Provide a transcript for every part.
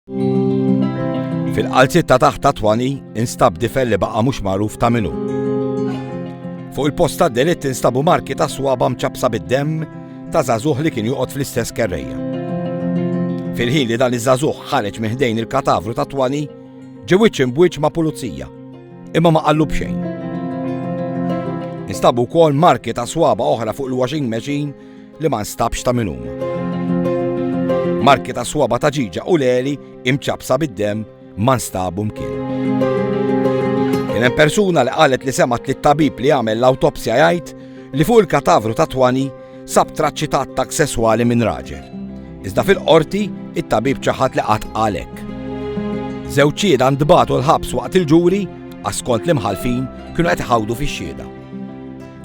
Fil-qalzit ta' taħt ta' Twani instab difel li baqa' mhux magħruf ta' minhu. Fuq il-post tad-delitt instabu marki ta' swaba mċabsa bid-demm ta' żagħżugħ li kien joqgħod fl-istess kerrejja. Fil-ħin li dan iż-żagħżugħ ħareġ minn ħdejn il-katavru ta' Twani, ġew wiċċ imbuċ ma' pulizija, imma ma qallu b'xejn. Instabu wkoll marki ta' swaba oħra fuq il-washing machine li ma nstabx ta' min huma. Marki ta' swaba ta' Ġiġa u Leli imċabsa bid-demm ma nstabu mkien. Kien hemm persuna li qalet li semat li t-tabib li għamel l-awtopsja jgħid li fuq il-katavru ta' Twani sab traċċi ta' attakk sesswali minn raġel. Iżda fil-qorti it-tabib ċaħat li qatt qal hekk. Żewġ xieda ndbagħtu l-ħabs waqt il-ġuri għaskont l-imħalfin kienu qed iħawdu fix-xhieda.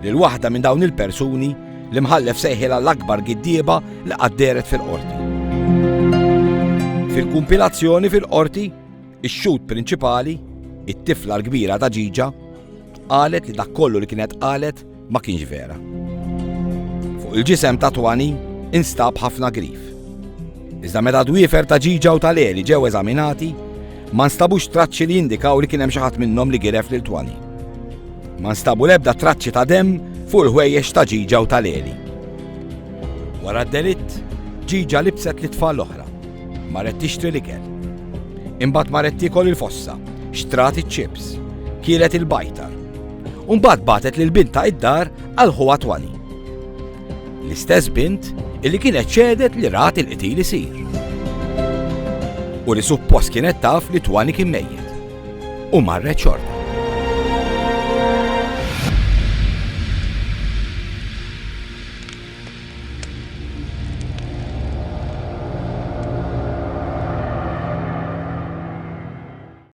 Lil waħda minn dawn il-persuni li mħallef sejħilha l-akbar giddieba li qadderet fil-qorti. Fil-kumpilazzjoni fil-qorti, ix-xhud prinċipali, it-tifla l-kbira ta' Ġiġa, qalet li dak kollu li kienet qalet ma kienx vera. Fuq il-ġisem ta' Twani instab ħafna grif. Iżda meta dwiefer ta' Ġiġa u ta' Leli ġew eżaminati, ma nstabux traċċi li jindikaw li kien hemm xi ħadd minnhom li giref lil Twani. Ma nstabu l-ebda traċċi ta' demm fuq il-ħwejjex ta' Ġiġa u ta' Leli. Wara d-delitt, Ġiġa libset l-tfal l-oħra, marret tixtri l-ikel. Imbagħad marret tiekol il-fossa, xtrat iċ-ċips, kielet il-bajtar. U mbagħad bagħtet lill-bint ta' id-dar għal ħuwa Twani. L-istess bint illi kienet ċedet li rat il-qtil isir. U li suppost kienet taf li Twani kien mejjed. U marret xorta.